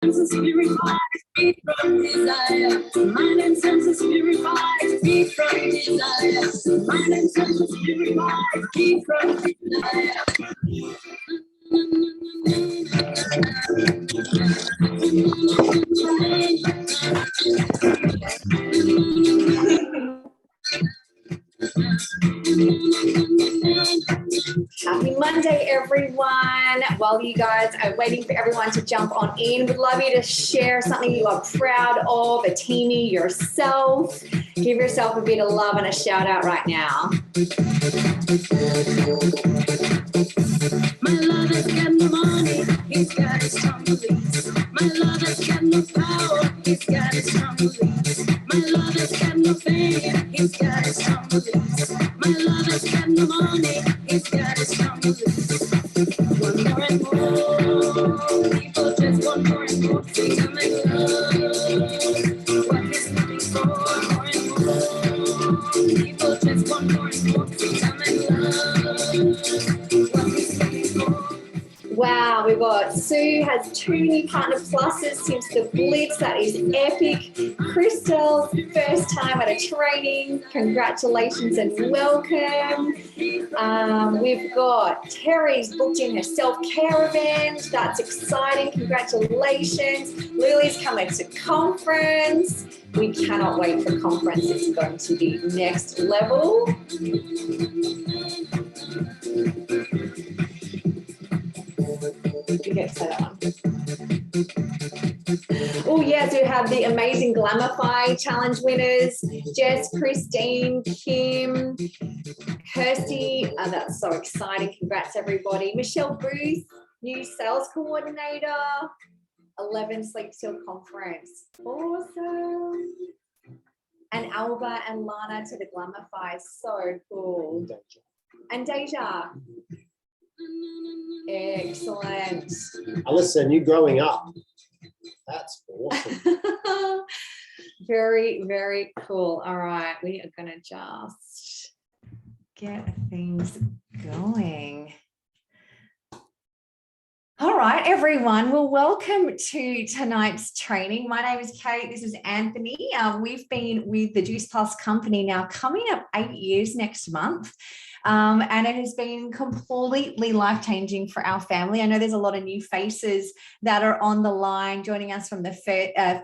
senses purified, free from desire. Mind and senses purified, free from desire. Mind and senses purified, free from desire. Happy Monday, everyone. While you guys are waiting for everyone to jump on in, would love you to share something you are proud of, a teamie, yourself. Give yourself a bit of love and a shout out right now. My love has got no money, he's got his strong beliefs. My love has got no power, he's got his strong beliefs. My love has got no fame, he's got his strong beliefs. My love has got no money, he's got his strong beliefs. One more and more, people just want more and more freedom and love. What he's looking for, more and more, people just want more and more freedom and love. Wow, we've got Sue has 2 new partner pluses since the Blitz. That is epic. Crystal's first time at a training. Congratulations and welcome. We've got Terry's booked in her self-care event. That's exciting. Congratulations. Lily's coming to conference. We cannot wait for conference. It's going to be next level. You get to say that one. Oh, yes, we have the amazing Glamify Challenge winners. Jess, Christine, Kim, Kirsty. Oh, that's so exciting. Congrats, everybody. Michelle Booth, new sales coordinator. 11 Sleep Still Conference. Awesome. And Alba and Lana to the Glamify. So cool. And Deja. Excellent. Alison, you growing up. That's awesome. Very, very cool. All right, we are going to just get things going. All right, everyone. Well, welcome to tonight's training. My name is Kate. This is Anthony. We've been with the Juice Plus company now coming up 8 years next month. And it has been completely life-changing for our family. I know there's a lot of new faces that are on the line joining us from the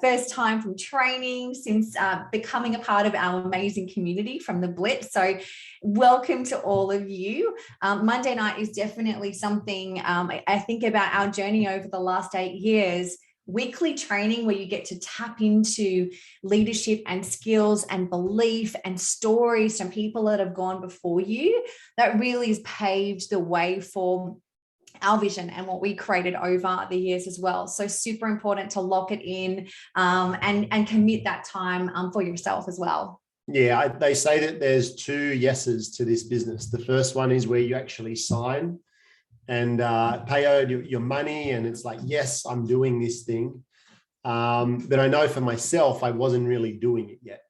first time from training since becoming a part of our amazing community from the Blitz. So welcome to all of you. Monday night is definitely something I think about our journey over the last 8 years. Weekly training where you get to tap into leadership and skills and belief and stories from people that have gone before you. That really has paved the way for our vision and what we created over the years as well. So super important to lock it in and commit that time for yourself as well. Yeah, they say that there's 2 yeses to this business. The first one is where you actually sign and pay out your money, and it's like, yes, I'm doing this thing. But I know for myself, I wasn't really doing it yet.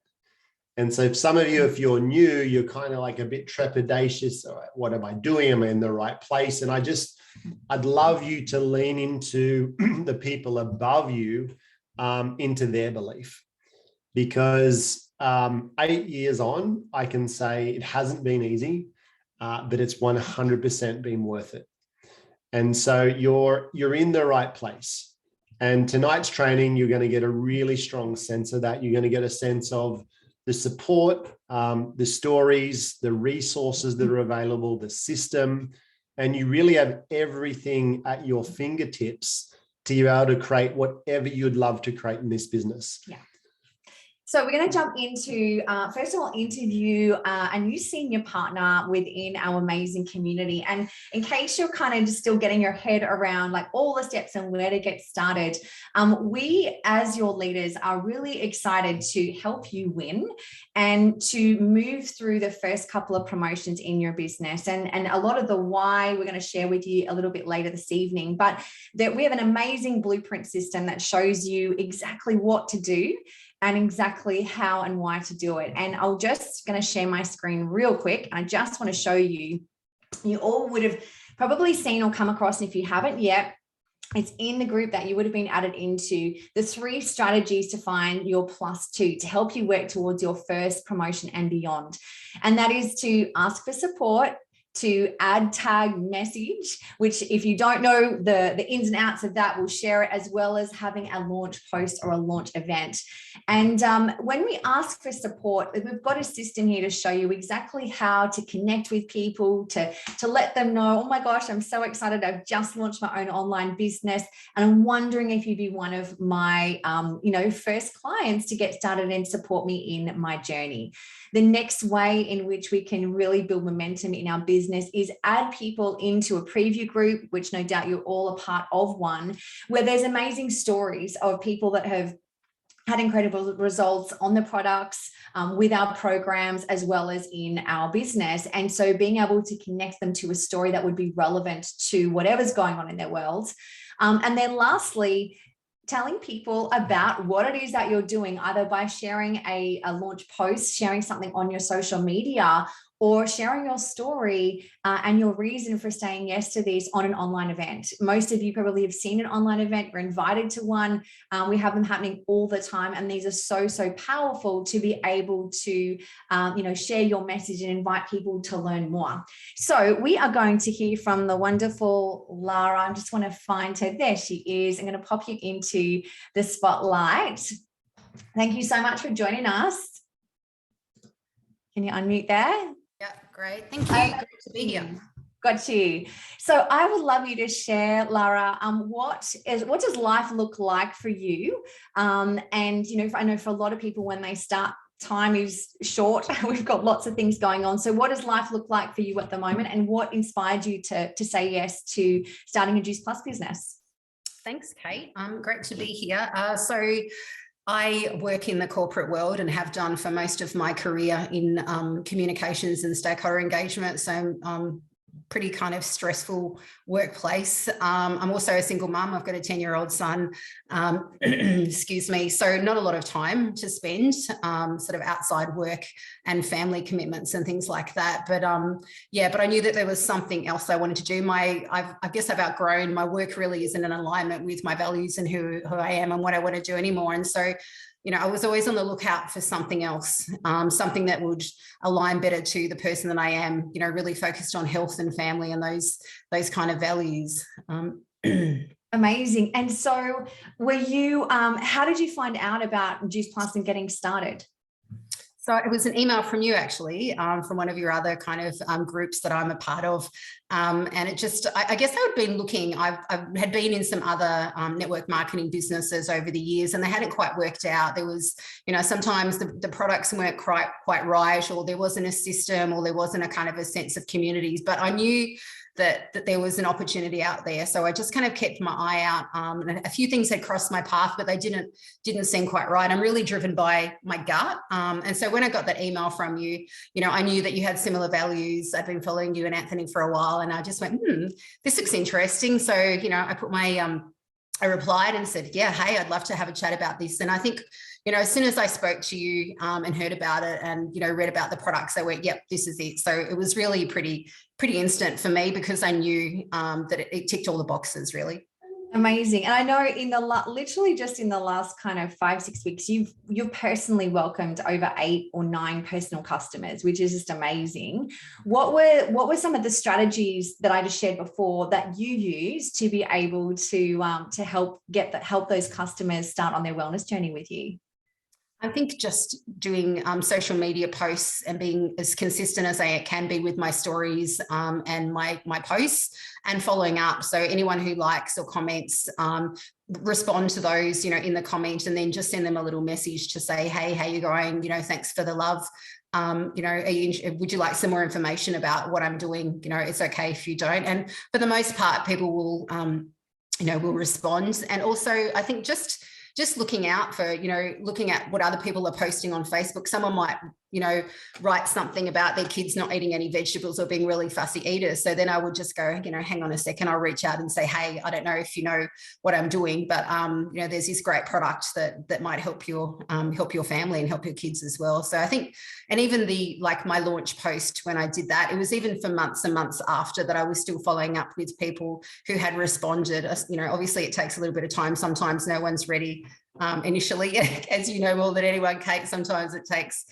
And so some of you, if you're new, you're kind of like a bit trepidatious. What am I doing? Am I in the right place? And I'd love you to lean into the people above you, into their belief. Because 8 years on, I can say it hasn't been easy, but it's 100% been worth it. And so you're in the right place. And tonight's training, you're going to get a really strong sense of that. You're going to get a sense of the support, the stories, the resources that are available, the system, and you really have everything at your fingertips to be able to create whatever you'd love to create in this business. Yeah. So we're going to jump into, first of all, interview a new senior partner within our amazing community. And in case you're kind of just still getting your head around like all the steps and where to get started, we as your leaders are really excited to help you win and to move through the first couple of promotions in your business. And a lot of the why we're going to share with you a little bit later this evening, but that we have an amazing blueprint system that shows you exactly what to do and exactly how and why to do it. And I'll just going to share my screen real quick. I just want to show you, you all would have probably seen or come across, and if you haven't yet, It's in the group that you would have been added into, the 3 strategies to find your +2 to help you work towards your first promotion and beyond. And that is to ask for support, to add tag message, which if you don't know the ins and outs of that, we'll share it, as well as having a launch post or a launch event. And when we ask for support, we've got a system here to show you exactly how to connect with people, to let them know, oh my gosh, I'm so excited. I've just launched my own online business and I'm wondering if you'd be one of my first clients to get started and support me in my journey. The next way in which we can really build momentum in our business is add people into a preview group, which no doubt you're all a part of one, where there's amazing stories of people that have had incredible results on the products, with our programs, as well as in our business. And so being able to connect them to a story that would be relevant to whatever's going on in their world. And then lastly, telling people about what it is that you're doing, either by sharing a launch post, sharing something on your social media, or sharing your story and your reason for saying yes to this on an online event. Most of you probably have seen an online event. We're invited to one. We have them happening all the time. And these are so powerful to be able to, share your message and invite people to learn more. So we are going to hear from the wonderful Lara. I just want to find her. There she is. I'm going to pop you into the spotlight. Thank you so much for joining us. Can you unmute there? Yeah, great. Thank you. Great to be here. Got you. So I would love you to share, Lara, what does life look like for you? And, I know for a lot of people when they start, time is short. We've got lots of things going on. So what does life look like for you at the moment? And what inspired you to say yes to starting a Juice Plus business? Thanks, Kate. Great to be here. So I work in the corporate world and have done for most of my career in communications and stakeholder engagement. So pretty kind of stressful workplace. I'm also a single mum. I've got a 10-year-old son, excuse me. So not a lot of time to spend sort of outside work and family commitments and things like that. But but I knew that there was something else I wanted to do. I guess I've outgrown my work really isn't in alignment with my values and who I am and what I want to do anymore. And so I was always on the lookout for something else, something that would align better to the person that I am, really focused on health and family and those kind of values. Amazing. And so were you, how did you find out about Juice Plus and getting started? So it was an email from you actually, from one of your other kind of groups that I'm a part of. And it just, I guess I had been looking, I had been in some other network marketing businesses over the years and they hadn't quite worked out. There was, sometimes the products weren't quite right, or there wasn't a system, or there wasn't a kind of a sense of communities, but I knew that there was an opportunity out there. So I just kind of kept my eye out. And a few things had crossed my path, but they didn't seem quite right. I'm really driven by my gut. And so when I got that email from you, I knew that you had similar values. I'd been following you and Anthony for a while, and I just went, this looks interesting. So, I put my, I replied and said, yeah, hey, I'd love to have a chat about this. And I think, as soon as I spoke to you and heard about it and, read about the products, I went, yep, this is it. So it was really pretty instant for me because I knew that it ticked all the boxes really. Amazing. And I know literally just in the last kind of 5-6 weeks, you've personally welcomed over 8 or 9 personal customers, which is just amazing. What were some of the strategies that I just shared before that you used to be able to help those customers start on their wellness journey with you? I think just doing social media posts and being as consistent as I can be with my stories and my posts and following up. So anyone who likes or comments, respond to those, in the comment, and then just send them a little message to say, hey, how you going? Thanks for the love. Would you like some more information about what I'm doing? It's okay if you don't. And for the most part, people will, will respond. And also, I think just looking out for, looking at what other people are posting on Facebook. Someone might write something about their kids not eating any vegetables or being really fussy eaters. So then I would just go, hang on a second, I'll reach out and say, hey, I don't know if you know what I'm doing, but there's this great product that might help your family and help your kids as well. So I think, and even my launch post, when I did that, it was even for months and months after that I was still following up with people who had responded. Obviously it takes a little bit of time. Sometimes no one's ready initially, as you know more than anyone, Kate. Sometimes it takes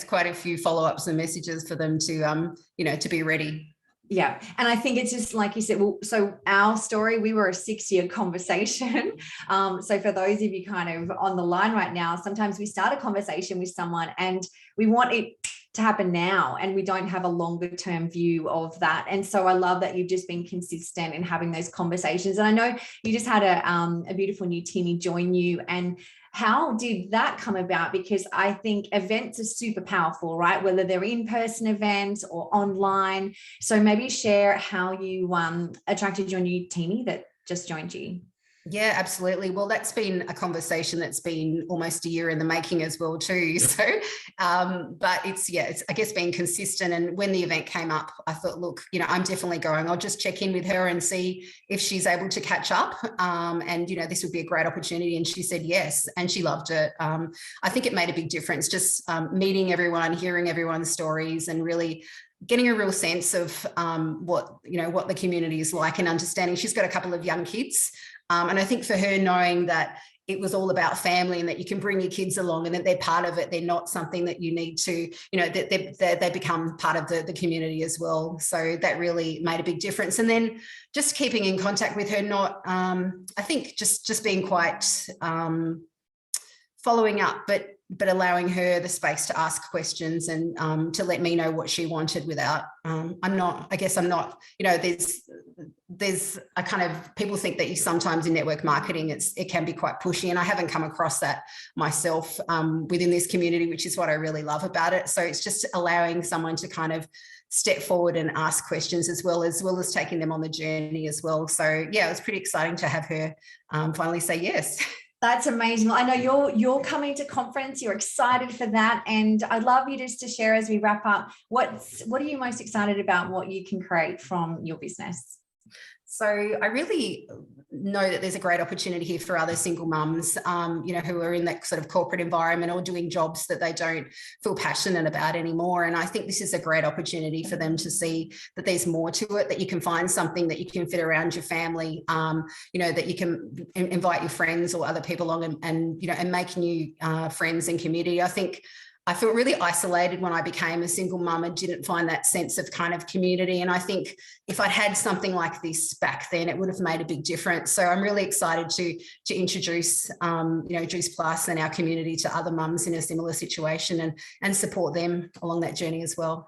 quite a few follow-ups and messages for them to be ready. Yeah. And I think it's just like you said, well, so our story, we were a 6-year conversation. So for those of you kind of on the line right now, sometimes we start a conversation with someone and we want it to happen now, and we don't have a longer term view of that. And so I love that you've just been consistent in having those conversations. And I know you just had a beautiful new teamie join you, and how did that come about? Because I think events are super powerful, right? Whether they're in-person events or online. So maybe share how you attracted your new teamie that just joined you. Yeah, absolutely. Well, that's been a conversation that's been almost a year in the making as well too. So, but it's I guess being consistent. And when the event came up, I thought, look, I'm definitely going. I'll just check in with her and see if she's able to catch up. And this would be a great opportunity. And she said yes, and she loved it. I think it made a big difference. Just meeting everyone, hearing everyone's stories, and really getting a real sense of what the community is like, and understanding. She's got a couple of young kids. And I think for her, knowing that it was all about family and that you can bring your kids along and that they're part of it, they're not something that you need to, that they become part of the community as well. So that really made a big difference. And then just keeping in contact with her, I think just being quite following up, but allowing her the space to ask questions and to let me know what she wanted without, I'm not, there's a kind of, people think that you sometimes in network marketing, it can be quite pushy, and I haven't come across that myself within this community, which is what I really love about it. So it's just allowing someone to kind of step forward and ask questions as well as taking them on the journey as well. So yeah, it was pretty exciting to have her finally say yes. That's amazing. I know you're coming to conference. You're excited for that, and I'd love you just to share as we wrap up. What are you most excited about? What you can create from your business? So I really know that there's a great opportunity here for other single mums, who are in that sort of corporate environment or doing jobs that they don't feel passionate about anymore. And I think this is a great opportunity for them to see that there's more to it, that you can find something that you can fit around your family, that you can invite your friends or other people along and make new friends and community. I think I felt really isolated when I became a single mum and didn't find that sense of kind of community. And I think if I'd had something like this back then, it would have made a big difference. So I'm really excited to introduce, Juice Plus and our community to other mums in a similar situation and support them along that journey as well.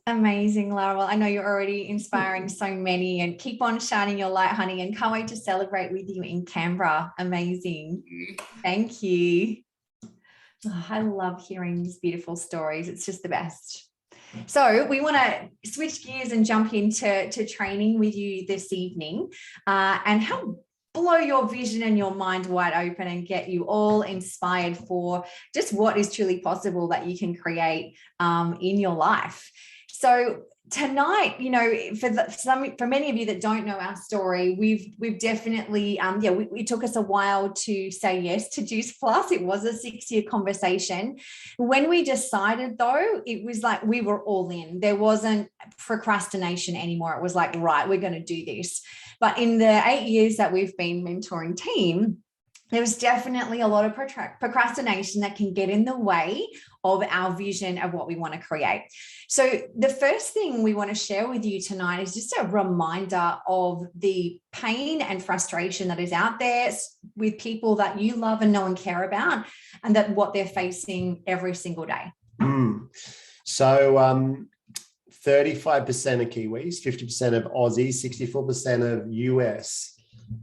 Amazing, Lara. Well, I know you're already inspiring so many, and keep on shining your light, honey, and can't wait to celebrate with you in Canberra. Amazing. Thank you. Oh, I love hearing these beautiful stories. It's just the best. So we want to switch gears and jump into training with you this evening and help blow your vision and your mind wide open and get you all inspired for just what is truly possible that you can create in your life. So tonight, for many of you that don't know our story, we've definitely, it took us a while to say yes to Juice Plus. It was a 6-year conversation. When we decided though, it was like we were all in. There wasn't procrastination anymore. It was like, right, we're going to do this. But in the 8 years that we've been mentoring team, there was definitely a lot of procrastination that can get in the way of our vision of what we want to create. So the first thing we want to share with you tonight is just a reminder of the pain and frustration that is out there with people that you love and know and care about, and that what they're facing every single day. So 35% of Kiwis, 50% of Aussies, 64% of US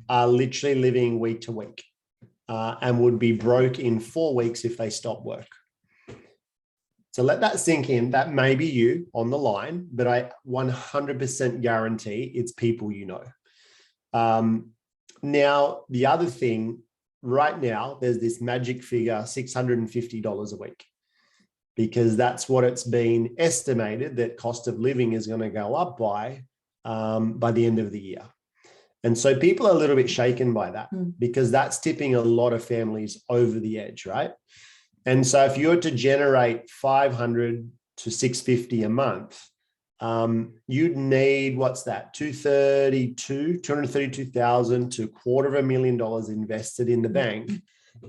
are literally living week to week. And would be broke in 4 weeks if they stop work. So let that sink in. That may be you on the line, but I 100% guarantee it's people you know. Now, the other thing, right now, there's this magic figure, $650 a week. because that's what it's been estimated that cost of living is going to go up by the end of the year. And so people are a little bit shaken by that because that's tipping a lot of families over the edge, right? And so if you were to generate 500 to 650 a month, you'd need, what's that? 232,000 to $250,000 invested in the bank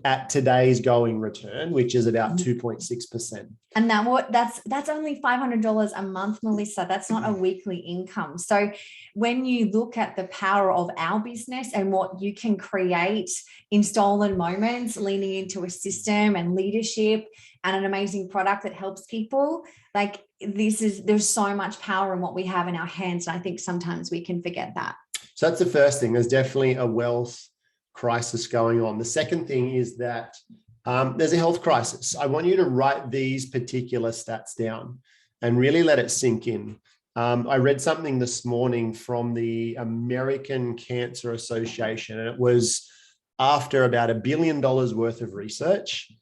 at today's going return, which is about 2.6%. And that's only $500 a month, Melissa. That's not a weekly income. So when you look at the power of our business and what you can create in stolen moments, leaning into a system and leadership and an amazing product that helps people, like there's so much power in what we have in our hands. And I think sometimes we can forget that. So that's the first thing. There's definitely a wealth crisis going on. The second thing is that there's a health crisis. I want you to write these particular stats down and really let it sink in. I read something this morning from the American Cancer Association, and it was after about $1 billion worth of research.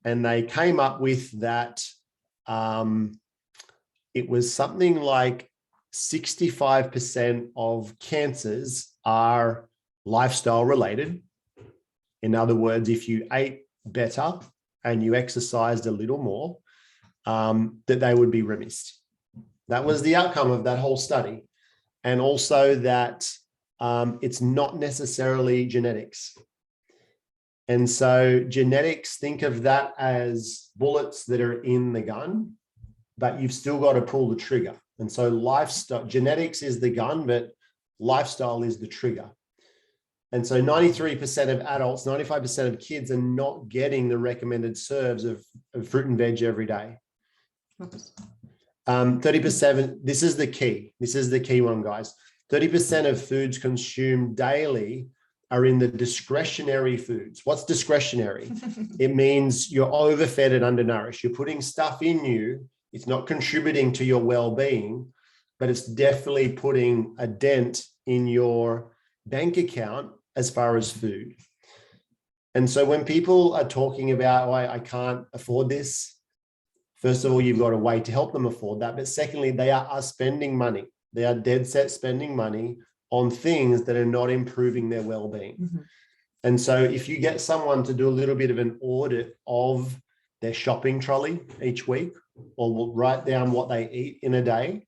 And they came up with that it was something like 65% of cancers are lifestyle related. In other words, if you ate better and you exercised a little more, that they would be remitted. That was the outcome of that whole study. And also that it's not necessarily genetics. And so genetics, think of that as bullets that are in the gun, but you've still got to pull the trigger. And so lifestyle, genetics is the gun, but lifestyle is the trigger. And so 93% of adults, 95% of kids are not getting the recommended serves of fruit and veg every day. 30%, this is the key. This is the key one, guys. 30% of foods consumed daily are in the discretionary foods. What's discretionary? It means you're overfed and undernourished. You're putting stuff in you. It's not contributing to your well-being, but it's definitely putting a dent in your bank account as far as food. And so when people are talking about, oh, I can't afford this, first of all, you've got a way to help them afford that. But secondly, they are spending money. They are dead set spending money on things that are not improving their well-being. Mm-hmm. And so if you get someone to do a little bit of an audit of their shopping trolley each week, or will write down what they eat in a day,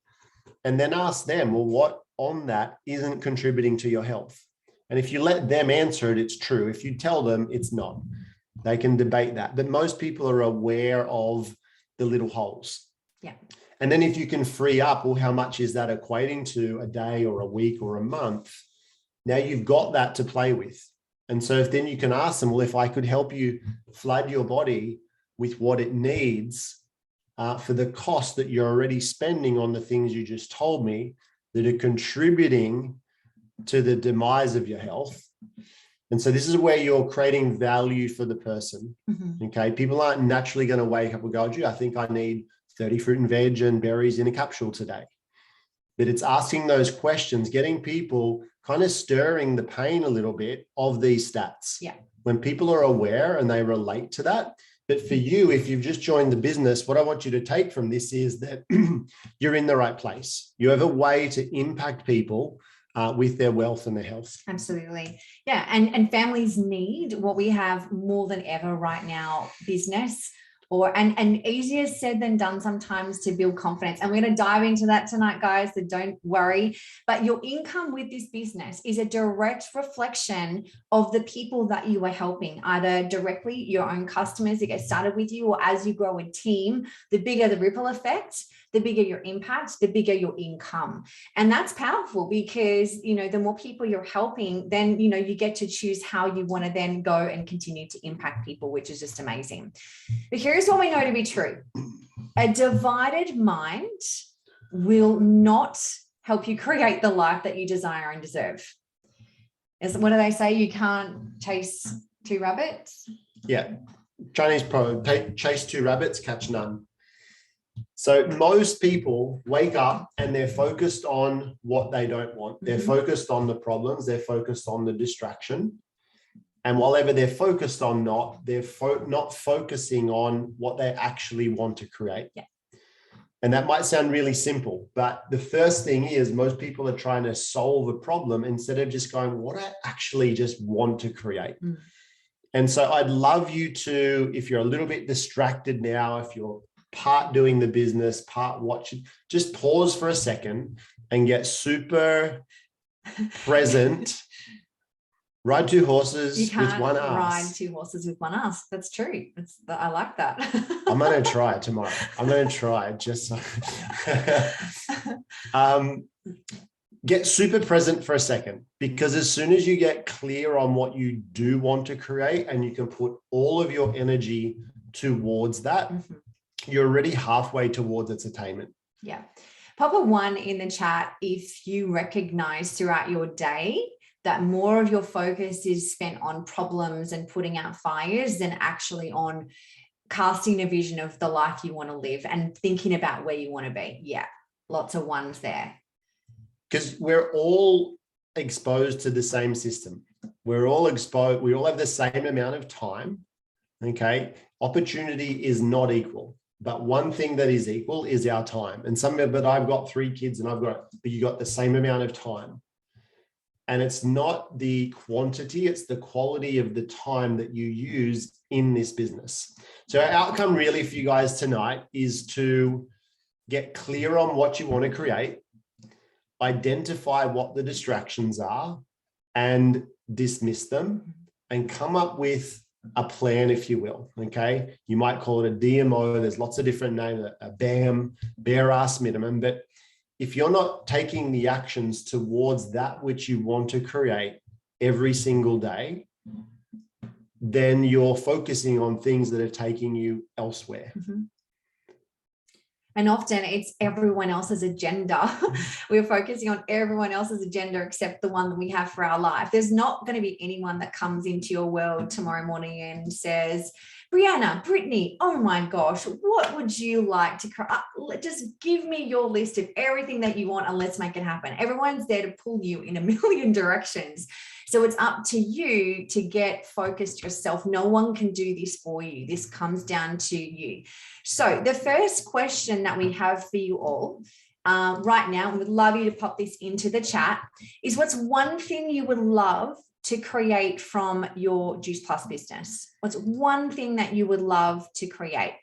and then ask them, well, what on that isn't contributing to your health? And if you let them answer it, it's true. If you tell them it's not, they can debate that. But most people are aware of the little holes. Yeah. And then if you can free up, well, how much is that equating to a day or a week or a month? Now you've got that to play with. And so if then you can ask them, well, if I could help you flood your body with what it needs for the cost that you're already spending on the things you just told me that are contributing to the demise of your health. And so this is where you're creating value for the person. Mm-hmm. Okay. People aren't naturally going to wake up and go, gee, I think I need 30 fruit and veg and berries in a capsule today. But it's asking those questions, getting people kind of stirring the pain a little bit of these stats. Yeah. When people are aware and they relate to that. But for you, if you've just joined the business, what I want you to take from this is that you're in the right place. You have a way to impact people with their wealth and their health. Absolutely. Yeah. And families need what we have more than ever right now, business, and easier said than done sometimes to build confidence. And we're going to dive into that tonight, guys, so don't worry. But your income with this business is a direct reflection of the people that you are helping, either directly your own customers that get started with you, or as you grow a team, the bigger the ripple effect, the bigger your impact, the bigger your income. And that's powerful because, the more people you're helping, then, you get to choose how you want to then go and continue to impact people, which is just amazing. But here's what we know to be true. A divided mind will not help you create the life that you desire and deserve. What do they say? You can't chase two rabbits? Yeah. Chinese proverb, chase two rabbits, catch none. So most people wake up and they're focused on what they don't want. They're focused on the problems. They're focused on the distraction. And whatever they're focused on, they're not focusing on what they actually want to create. Yeah. And that might sound really simple, but the first thing is most people are trying to solve a problem instead of just going, what I actually just want to create. And so I'd love you to, if you're a little bit distracted now, if you're part doing the business, part watching, just pause for a second and get super present. Ride two horses with one ass. Ride two horses with one ass. That's true. I like that. I'm going to try it tomorrow. I'm going to try it just so. Get super present for a second, because as soon as you get clear on what you do want to create and you can put all of your energy towards that, you're already halfway towards its attainment. Yeah. Pop a 1 in the chat if you recognize throughout your day that more of your focus is spent on problems and putting out fires than actually on casting a vision of the life you want to live and thinking about where you want to be. Yeah, lots of 1s there. Because we're all exposed to the same system. We're all exposed. We all have the same amount of time. Okay. Opportunity is not equal, but one thing that is equal is our time. And but I've got 3 kids and you got the same amount of time. And it's not the quantity, it's the quality of the time that you use in this business. So our outcome really for you guys tonight is to get clear on what you want to create, identify what the distractions are and dismiss them, and come up with a plan, if you will. Okay. You might call it a DMO. There's lots of different names, a BAM, bare ass minimum. But if you're not taking the actions towards that which you want to create every single day, then you're focusing on things that are taking you elsewhere. And often it's everyone else's agenda. We're focusing on everyone else's agenda except the one that we have for our life. There's not going to be anyone that comes into your world tomorrow morning and says, Brianna, Brittany, oh my gosh, what would you like to just give me your list of everything that you want and let's make it happen. Everyone's there to pull you in a million directions. So it's up to you to get focused yourself. No one can do this for you. This comes down to you. So the first question that we have for you all right now, and we'd love you to pop this into the chat, is what's one thing you would love to create from your Juice Plus business? What's one thing that you would love to create?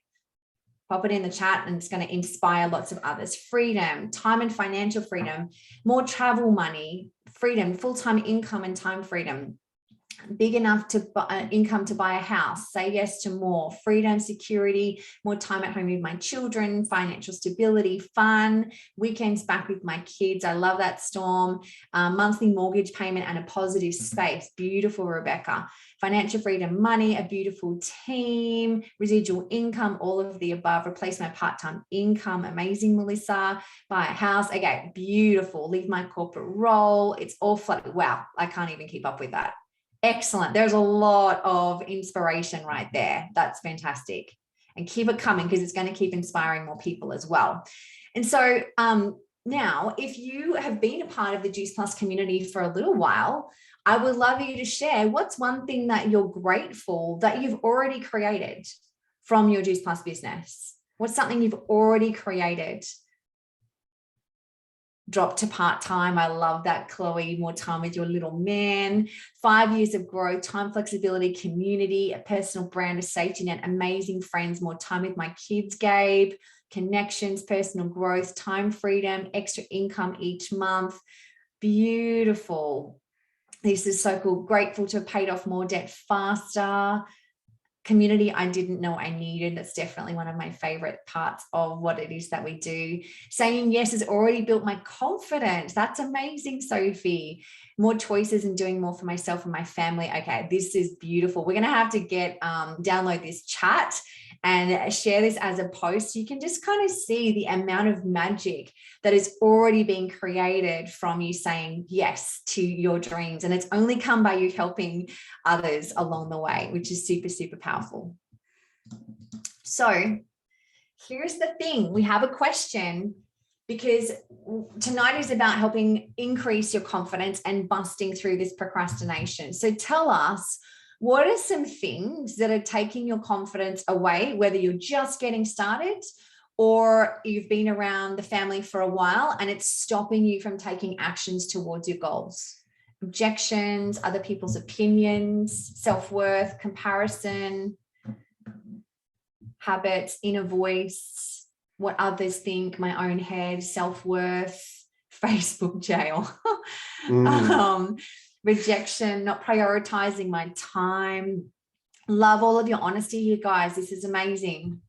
Pop it in the chat and it's going to inspire lots of others. Freedom, time and financial freedom, more travel money, freedom, full-time income and time freedom, big enough to income to buy a house, say yes to more, freedom, security, more time at home with my children, financial stability, fun, weekends back with my kids. I love that, Storm. Monthly mortgage payment and a positive space. Beautiful, Rebecca. Financial freedom, money, a beautiful team, residual income, all of the above, replace my part-time income. Amazing, Melissa. Buy a house. Okay, beautiful. Leave my corporate role. It's all flooded. Wow, I can't even keep up with that. Excellent. There's a lot of inspiration right there. That's fantastic. And keep it coming because it's going to keep inspiring more people as well. And so now, if you have been a part of the Juice Plus community for a little while, I would love you to share what's one thing that you're grateful that you've already created from your Juice Plus business. What's something you've already created? Drop to part-time. I love that, Chloe. More time with your little man. 5 years of growth, time, flexibility, community, a personal brand, a safety net, amazing friends, more time with my kids, Gabe, connections, personal growth, time freedom, extra income each month. Beautiful. This is so cool. Grateful to have paid off more debt faster. Community I didn't know I needed. That's definitely one of my favorite parts of what it is that we do. Saying yes has already built my confidence. That's amazing, Sophie. More choices and doing more for myself and my family. Okay, this is beautiful. We're going to have to download this chat and share this as a post. You can just kind of see the amount of magic that is already being created from you saying yes to your dreams. And it's only come by you helping others along the way, which is super, super powerful. So here's the thing. We have a question because tonight is about helping increase your confidence and busting through this procrastination. So tell us, What are some things that are taking your confidence away, whether you're just getting started or you've been around the family for a while and it's stopping you from taking actions towards your goals? Objections, other people's opinions, self-worth, comparison, habits, inner voice, what others think, my own head, self-worth, Facebook jail, rejection, not prioritizing my time. Love all of your honesty, you guys. This is amazing.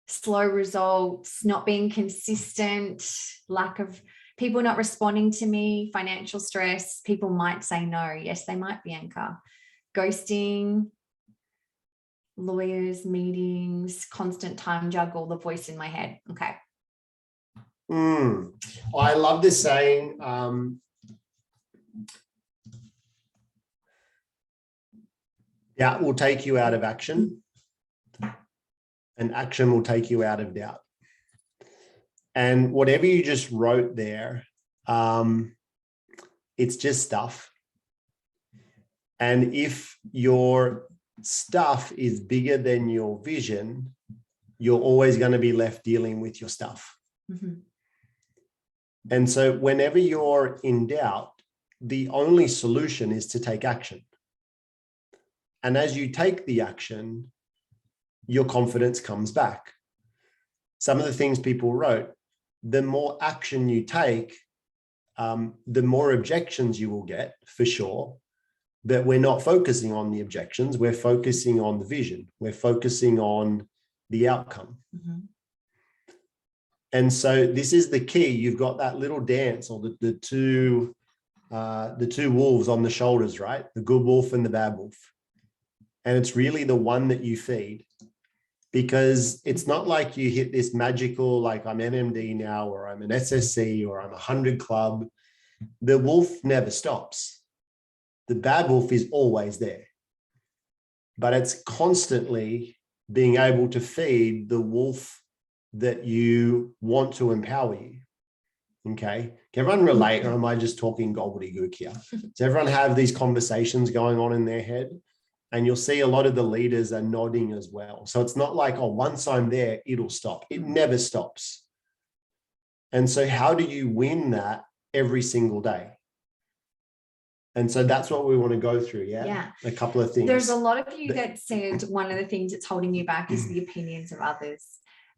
Slow results, not being consistent, lack of people not responding to me, financial stress. People might say no. Yes, they might, Bianca. Ghosting, lawyers, meetings, constant time juggle, the voice in my head. Okay. I love this saying. Doubt will take you out of action, and action will take you out of doubt. And whatever you just wrote there, it's just stuff. And if your stuff is bigger than your vision, you're always going to be left dealing with your stuff. Mm-hmm. And so whenever you're in doubt, the only solution is to take action. And as you take the action, your confidence comes back. Some of the things people wrote, the more action you take, the more objections you will get, for sure. But we're not focusing on the objections. We're focusing on the vision. We're focusing on the outcome. Mm-hmm. And so this is the key. You've got that little dance, or the two wolves on the shoulders, right? The good wolf and the bad wolf. And it's really the one that you feed, because it's not like you hit this magical, like I'm NMD now, or I'm an SSC, or I'm 100 club. The wolf never stops. The bad wolf is always there, but it's constantly being able to feed the wolf that you want to empower you. Okay. Can everyone relate, or am I just talking gobbledygook here? Does everyone have these conversations going on in their head? And you'll see a lot of the leaders are nodding as well. So it's not like, oh, once I'm there, it'll stop. It never stops. And so how do you win that every single day? And so that's what we want to go through. Yeah. A couple of things. There's a lot of you that said one of the things that's holding you back is the opinions of others.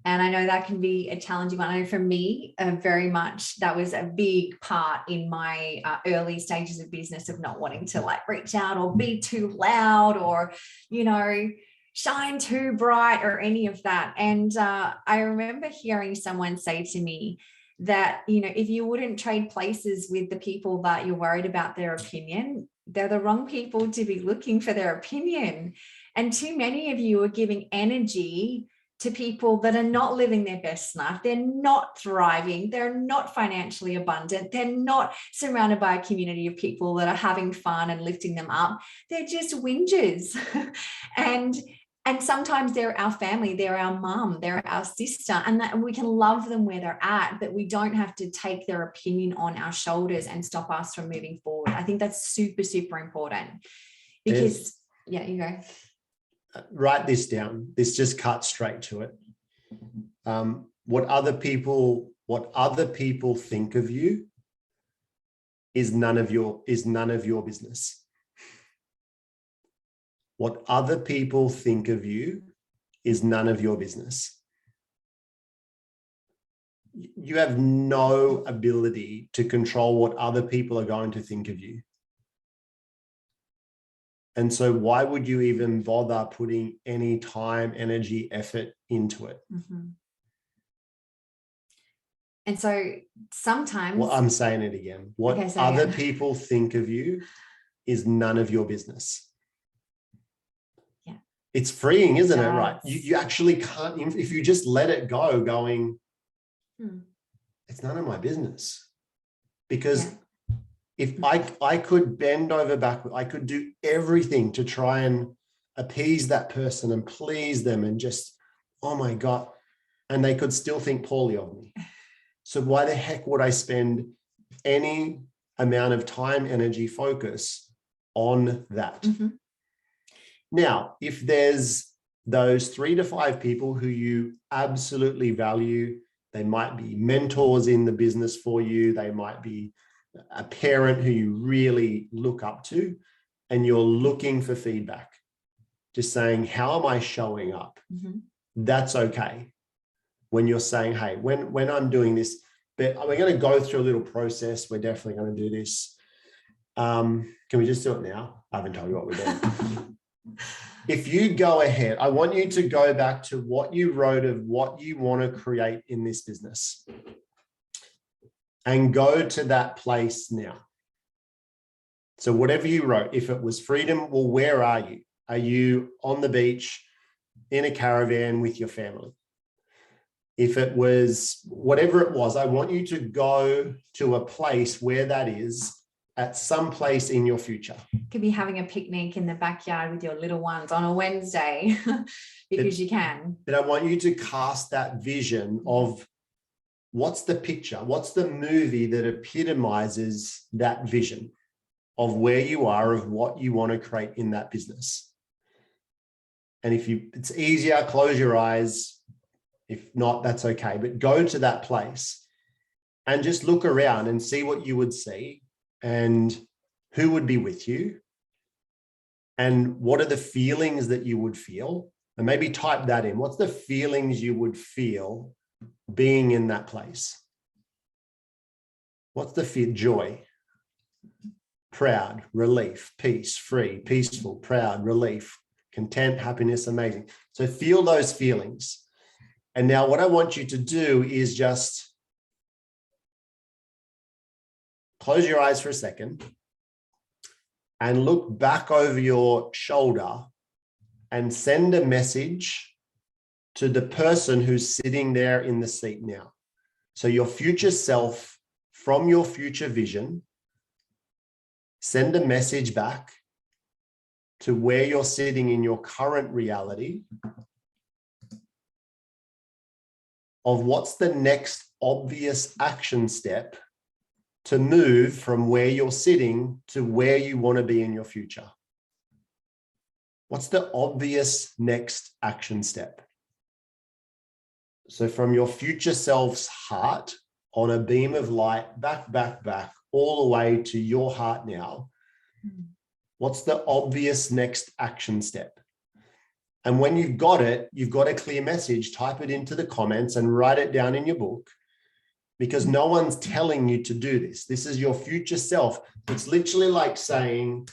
And I know that can be a challenging one. I know for me, very much that was a big part in my early stages of business, of not wanting to like reach out or be too loud or, you know, shine too bright or any of that. And I remember hearing someone say to me that, you know, if you wouldn't trade places with the people that you're worried about their opinion, they're the wrong people to be looking for their opinion. And too many of you are giving energy to people that are not living their best life. They're not thriving. They're not financially abundant. They're not surrounded by a community of people that are having fun and lifting them up. They're just whingers. and sometimes they're our family, they're our mum, they're our sister, and we can love them where they're at, but we don't have to take their opinion on our shoulders and stop us from moving forward. I think that's super, super important, because yeah, you go. Write this down. This just cuts straight to it. What other people think of you is none of your business. What other people think of you is none of your business. You have no ability to control what other people are going to think of you. And so why would you even bother putting any time, energy, effort into it? Mm-hmm. And so sometimes... Well, I'm saying it again. What other people think of you is none of your business. Yeah. It's freeing, isn't it? Right. You actually can't, if you just let it go, going, it's none of my business. Because if I could bend over backward, I could do everything to try and appease that person and please them and just, oh my God, and they could still think poorly of me. So why the heck would I spend any amount of time, energy, focus on that. Mhm. Now, if there's those 3 to 5 people who you absolutely value, they might be mentors in the business for you, they might be a parent who you really look up to, and you're looking for feedback, just saying, how am I showing up? Mhm. That's okay. When you're saying, hey, when I'm doing this, but we're going to go through a little process. We're definitely going to do this. Can we just do it now? I haven't told you what we're doing. If you go ahead, I want you to go back to what you wrote of what you want to create in this business and go to that place now. So whatever you wrote, if it was freedom, well, where are you? Are you on the beach in a caravan with your family? If it was whatever it was, I want you to go to a place where that is at some place in your future. Could be having a picnic in the backyard with your little ones on a Wednesday because you can. But I want you to cast that vision of what's the picture, what's the movie that epitomizes that vision of where you are, of what you want to create in that business. And if it's easier, close your eyes. If not, that's okay. But go to that place and just look around and see what you would see and who would be with you and what are the feelings that you would feel. And maybe type that in. What's the feelings you would feel being in that place? What's the fear? Joy, proud, relief, peace, free, peaceful, proud, relief, content, happiness, amazing. So feel those feelings. And now what I want you to do is just close your eyes for a second and look back over your shoulder and send a message to the person who's sitting there in the seat now. So your future self, from your future vision, send a message back to where you're sitting in your current reality of what's the next obvious action step to move from where you're sitting to where you want to be in your future. What's the obvious next action step? So from your future self's heart on a beam of light, back, all the way to your heart now, what's the obvious next action step? And when you've got it, you've got a clear message, type it into the comments and write it down in your book, because no one's telling you to do this. This is your future self. It's literally like saying,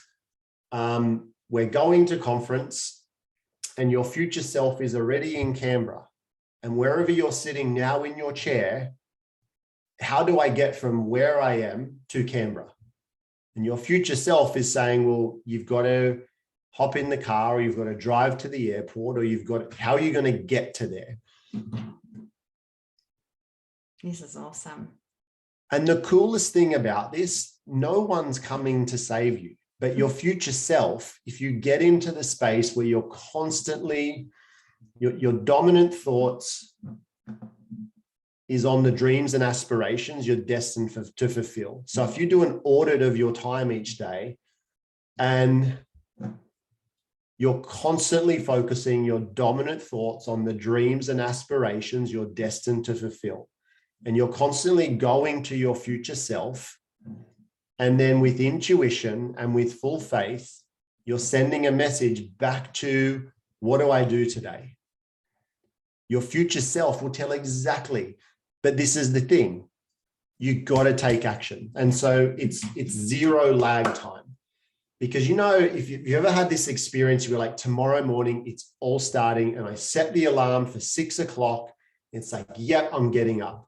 we're going to conference and your future self is already in Canberra. And wherever you're sitting now in your chair, how do I get from where I am to Canberra? And your future self is saying, well, you've got to hop in the car, or you've got to drive to the airport, or how are you going to get to there? This is awesome. And the coolest thing about this, no one's coming to save you, but your future self, if you get into the space where you're constantly, your dominant thoughts is on the dreams and aspirations you're destined to fulfill. So if you do an audit of your time each day and you're constantly focusing your dominant thoughts on the dreams and aspirations you're destined to fulfill, and you're constantly going to your future self, and then with intuition and with full faith, you're sending a message back to, what do I do today? Your future self will tell exactly, but this is the thing, you got to take action. And so it's zero lag time. Because, you know, if you've ever had this experience, you're like, tomorrow morning, it's all starting, and I set the alarm for 6 o'clock. It's like, yep, I'm getting up.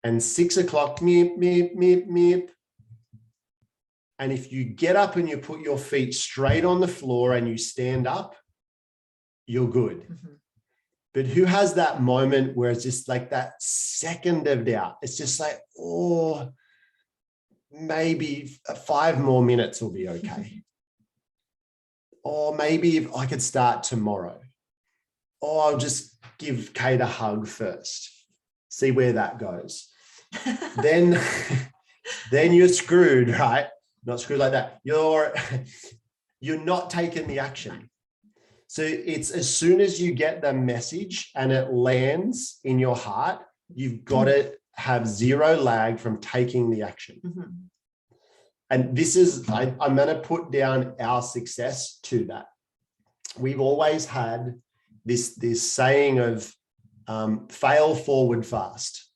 And 6 o'clock, meep, meep, meep, meep. And if you get up and you put your feet straight on the floor and you stand up, you're good. Mm-hmm. But who has that moment where it's just like that second of doubt? It's just like, oh, maybe 5 more minutes will be okay. Or maybe if I could start tomorrow. Or I'll just give Kate a hug first. See where that goes. Then you're screwed, right? not screwed like that. You're not taking the action. So it's as soon as you get the message and it lands in your heart, you've got to have zero lag from taking the action. Mm-hmm. And this is, I'm going to put down our success to that. We've always had this saying of fail forward fast.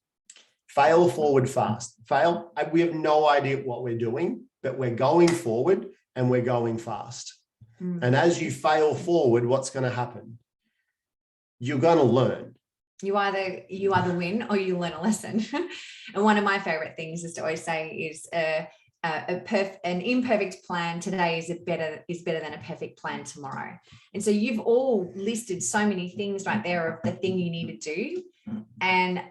Fail forward fast. Fail. We have no idea what we're doing, but we're going forward and we're going fast. Mm. And as you fail forward, what's going to happen? You're going to learn. You either win or you learn a lesson. And one of my favorite things is to always say is an imperfect plan today is better than a perfect plan tomorrow. And so you've all listed so many things right there of the thing you need to do. And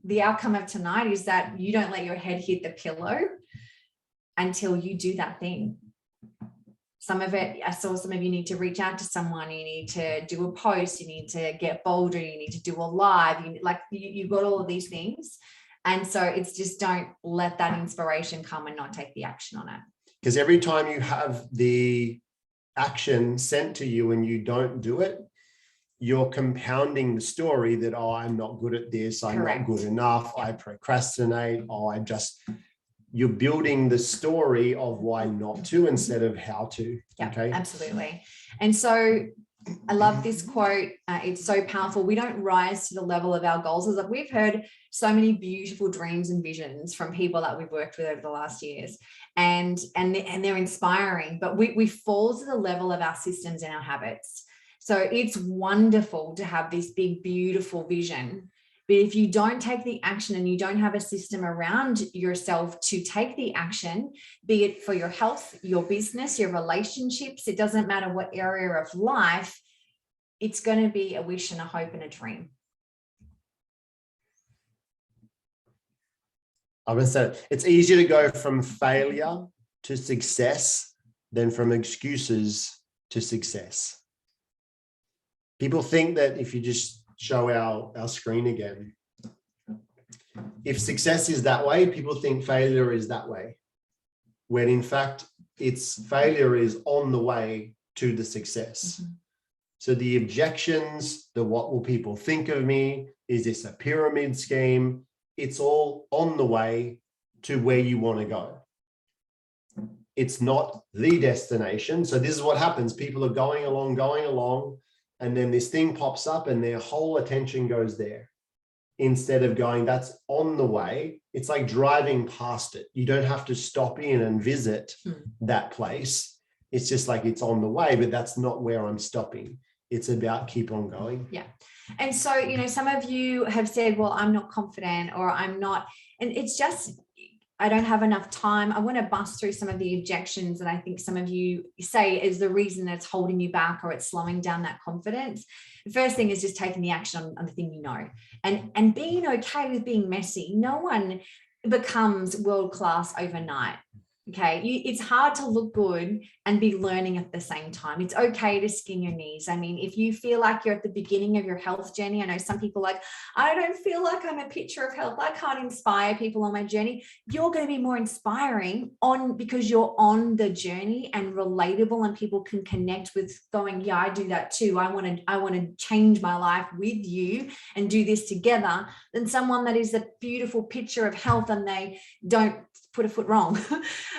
the outcome of tonight is that you don't let your head hit the pillow until you do that thing. Some of it, I saw some of you need to reach out to someone, you need to do a post, you need to get bolder, you need to do a live, you've got all of these things. And so it's just, don't let that inspiration come and not take the action on it. Because every time you have the action sent to you and you don't do it, you're compounding the story that, oh, I'm not good at this, I'm Correct. Not good enough, I procrastinate, you're building the story of why not to instead of how to. Yeah, okay, absolutely. And so I love this quote. It's so powerful. We don't rise to the level of our goals. Like, we've heard so many beautiful dreams and visions from people that we've worked with over the last years, and they're inspiring, but we fall to the level of our systems and our habits. So it's wonderful to have this big, beautiful vision. But if you don't take the action and you don't have a system around yourself to take the action, be it for your health, your business, your relationships, it doesn't matter what area of life, it's going to be a wish and a hope and a dream. I would say it's easier to go from failure to success than from excuses to success. People think that if you just show our screen again, if success is that way, people think failure is that way, when in fact it's failure is on the way to the success. Mm-hmm. So the objections, the what will people think of me, is this a pyramid scheme, it's all on the way to where you want to go. It's not the destination. So this is what happens. People are going along, and then this thing pops up and their whole attention goes there. Instead of going, that's on the way. It's like driving past it. You don't have to stop in and visit that place. It's just like, it's on the way, but that's not where I'm stopping. It's about keep on going. Yeah. And so, some of you have said, well, I'm not confident, or I'm not, and it's just, I don't have enough time. I want to bust through some of the objections that I think some of you say is the reason that's holding you back, or it's slowing down that confidence. The first thing is just taking the action on the thing you know, and being okay with being messy. No one becomes world-class overnight. Okay, it's hard to look good and be learning at the same time. It's okay to skin your knees. I mean, if you feel like you're at the beginning of your health journey, I know some people like, I don't feel like I'm a picture of health, I can't inspire people on my journey. You're going to be more inspiring because you're on the journey and relatable, and people can connect with going, yeah, I do that too. I want to change my life with you and do this together, than someone that is a beautiful picture of health and they don't put a foot wrong.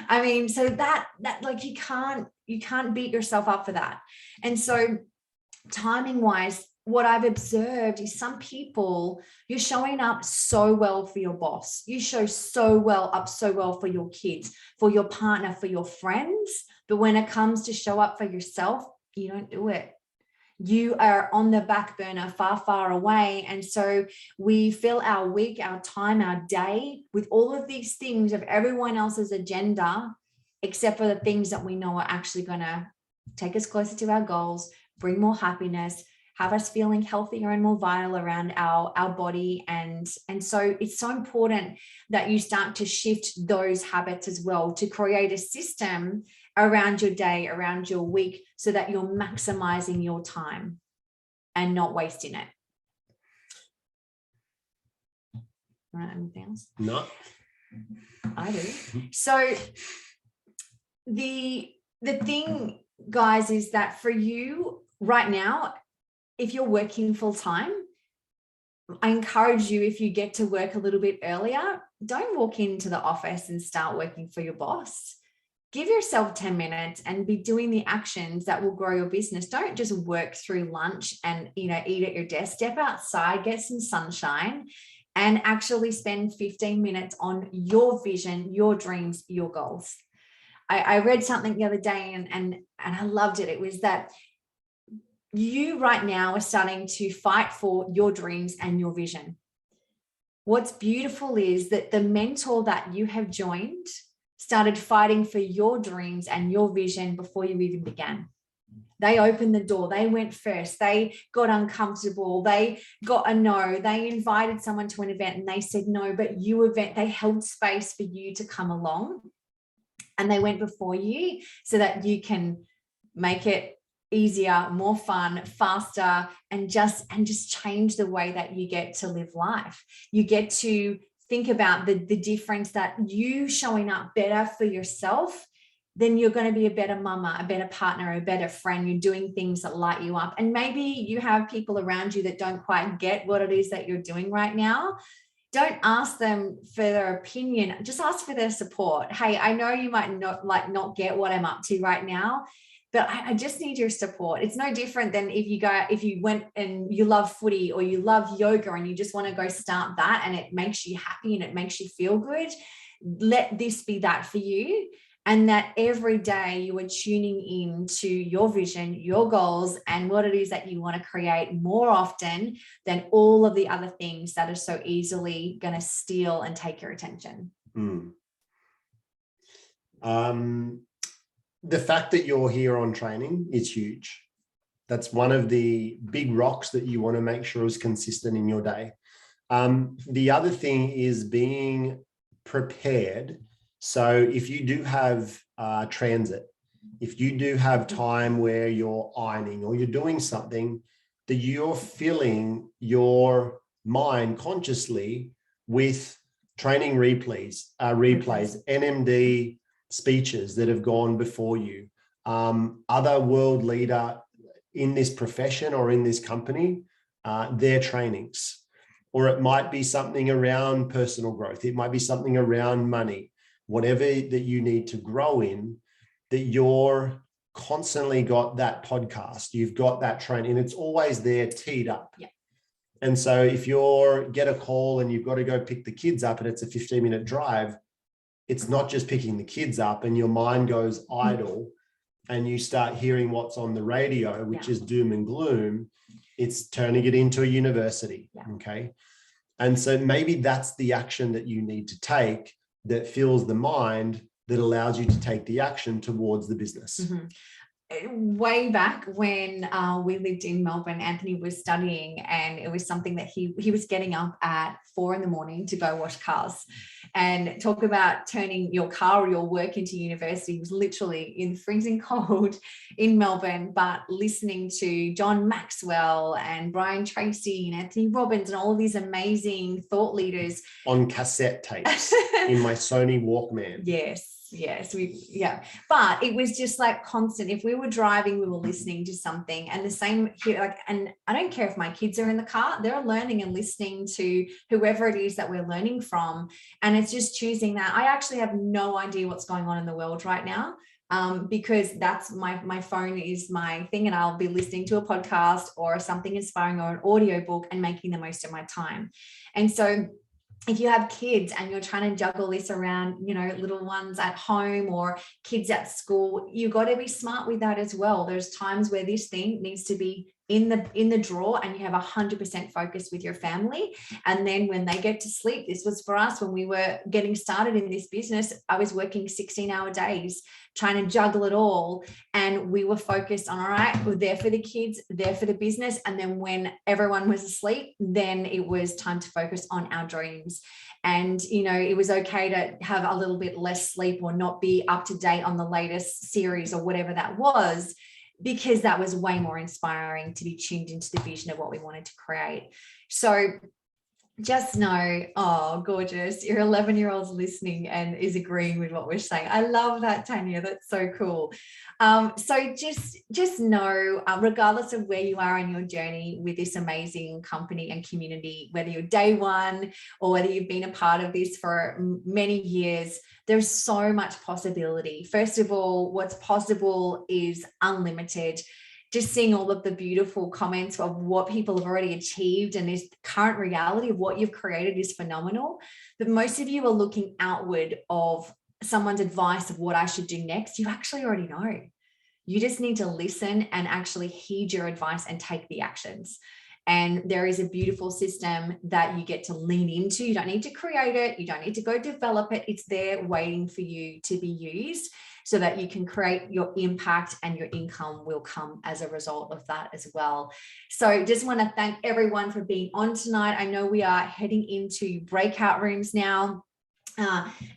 I mean, so that like, you can't beat yourself up for that. And so timing wise, what I've observed is some people, you're showing up so well for your boss. You show so well for your kids, for your partner, for your friends. But when it comes to show up for yourself, you don't do it. You are on the back burner, far, far away. And so we fill our week, our time, our day with all of these things of everyone else's agenda, except for the things that we know are actually going to take us closer to our goals, bring more happiness, have us feeling healthier and more vital around our body. And so it's so important that you start to shift those habits as well, to create a system around your day, around your week, so that you're maximizing your time and not wasting it. Right, anything else? No. I do. So the thing, guys, is that for you right now, if you're working full time, I encourage you, if you get to work a little bit earlier, don't walk into the office and start working for your boss. Give yourself 10 minutes and be doing the actions that will grow your business. Don't just work through lunch and, eat at your desk. Step outside, get some sunshine, and actually spend 15 minutes on your vision, your dreams, your goals. I read something the other day and I loved it. It was that you right now are starting to fight for your dreams and your vision. What's beautiful is that the mentor that you have joined started fighting for your dreams and your vision before you even began. They opened the door. They went first. They got uncomfortable. They got a no. They invited someone to an event and they said no, but they held space for you to come along, and they went before you so that you can make it easier, more fun, faster, and just change the way that you get to live life. You get to think about the difference that you showing up better for yourself, then you're going to be a better mama, a better partner, a better friend. You're doing things that light you up. And maybe you have people around you that don't quite get what it is that you're doing right now. Don't ask them for their opinion. Just ask for their support. Hey, I know you might not get what I'm up to right now, but I just need your support. It's no different than if you went and you love footy or you love yoga and you just want to go start that and it makes you happy and it makes you feel good. Let this be that for you. And that every day you are tuning in to your vision, your goals, and what it is that you want to create more often than all of the other things that are so easily going to steal and take your attention. The fact that you're here on training is huge. That's one of the big rocks that you want to make sure is consistent in your day. The other thing is being prepared. So if you do have transit, if you do have time where you're ironing or you're doing something, that you're filling your mind consciously with training replays, NMD speeches that have gone before you, other world leader in this profession or in this company, their trainings. Or it might be something around personal growth. It might be something around money. Whatever that you need to grow in, that you're constantly got that podcast, you've got that training, and it's always there teed up. Yeah. And so if you get a call and you've got to go pick the kids up and it's a 15-minute drive, it's not just picking the kids up and your mind goes idle and you start hearing what's on the radio, which is doom and gloom. It's turning it into a university. Okay. And so maybe that's the action that you need to take that fills the mind, that allows you to take the action towards the business. Way back when we lived in Melbourne, Anthony was studying, and it was something that he was getting up at 4 a.m. to go wash cars. And talk about turning your car or your work into university. He was literally in freezing cold in Melbourne, but listening to John Maxwell and Brian Tracy and Anthony Robbins and all of these amazing thought leaders on cassette tapes in my Sony Walkman. Yes, but it was just like constant. If we were driving, we were listening to something, and the same here. And I don't care if my kids are in the car; they're learning and listening to whoever it is that we're learning from. And it's just choosing that. I actually have no idea what's going on in the world right now, because that's my phone is my thing, and I'll be listening to a podcast or something inspiring or an audiobook and making the most of my time. And so, if you have kids and you're trying to juggle this around, little ones at home or kids at school, you've got to be smart with that as well. There's times where this thing needs to be in the drawer and you have 100% focus with your family. And then when they get to sleep, this was for us when we were getting started in this business. I was working 16-hour days, trying to juggle it all. And we were focused on, all right, we're there for the kids, there for the business. And then when everyone was asleep, then it was time to focus on our dreams. And, it was okay to have a little bit less sleep or not be up to date on the latest series or whatever that was, because that was way more inspiring to be tuned into the vision of what we wanted to create. So just know, oh, gorgeous. Your 11-year-old's listening and is agreeing with what we're saying. I love that, Tanya. That's so cool. So just know, regardless of where you are in your journey with this amazing company and community, whether you're day one or whether you've been a part of this for many years, there's so much possibility. First of all, what's possible is unlimited. Just seeing all of the beautiful comments of what people have already achieved and this current reality of what you've created is phenomenal. But most of you are looking outward of someone's advice of what I should do next. You actually already know. You just need to listen and actually heed your advice and take the actions. And there is a beautiful system that you get to lean into. You don't need to create it. You don't need to go develop it. It's there waiting for you to be used, so that you can create your impact and your income will come as a result of that as well. So just want to thank everyone for being on tonight. I know we are heading into breakout rooms now.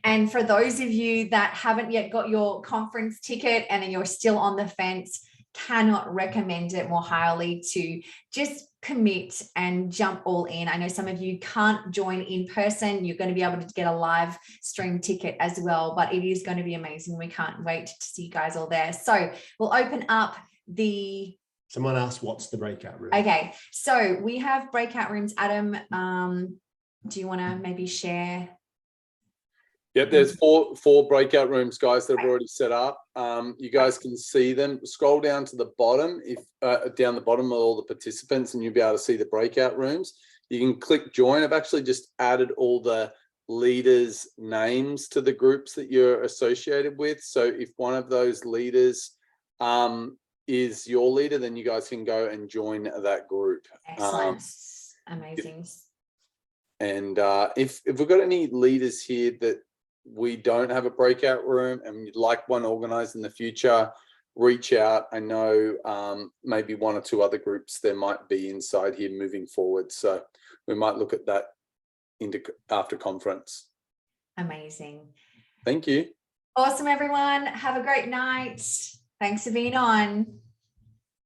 And for those of you that haven't yet got your conference ticket and you're still on the fence, cannot recommend it more highly to just commit and jump all in. I know some of you can't join in person. You're going to be able to get a live stream ticket as well, but it is going to be amazing. We can't wait to see you guys all there. So we'll open up the... Someone asked, what's the breakout room? Okay, so we have breakout rooms. Adam, do you want to maybe share? Yep, there's four breakout rooms, guys, that have already set up. You guys can see them. Scroll down to the bottom, down the bottom of all the participants, and you'll be able to see the breakout rooms. You can click join. I've actually just added all the leaders' names to the groups that you're associated with. So if one of those leaders is your leader, then you guys can go and join that group. Excellent. Amazing. And if we've got any leaders here that we don't have a breakout room and you'd like one organized in the future, reach out. I know maybe one or two other groups there might be inside here moving forward. So we might look at that after conference. Amazing. Thank you. Awesome, everyone. Have a great night. Thanks for being on.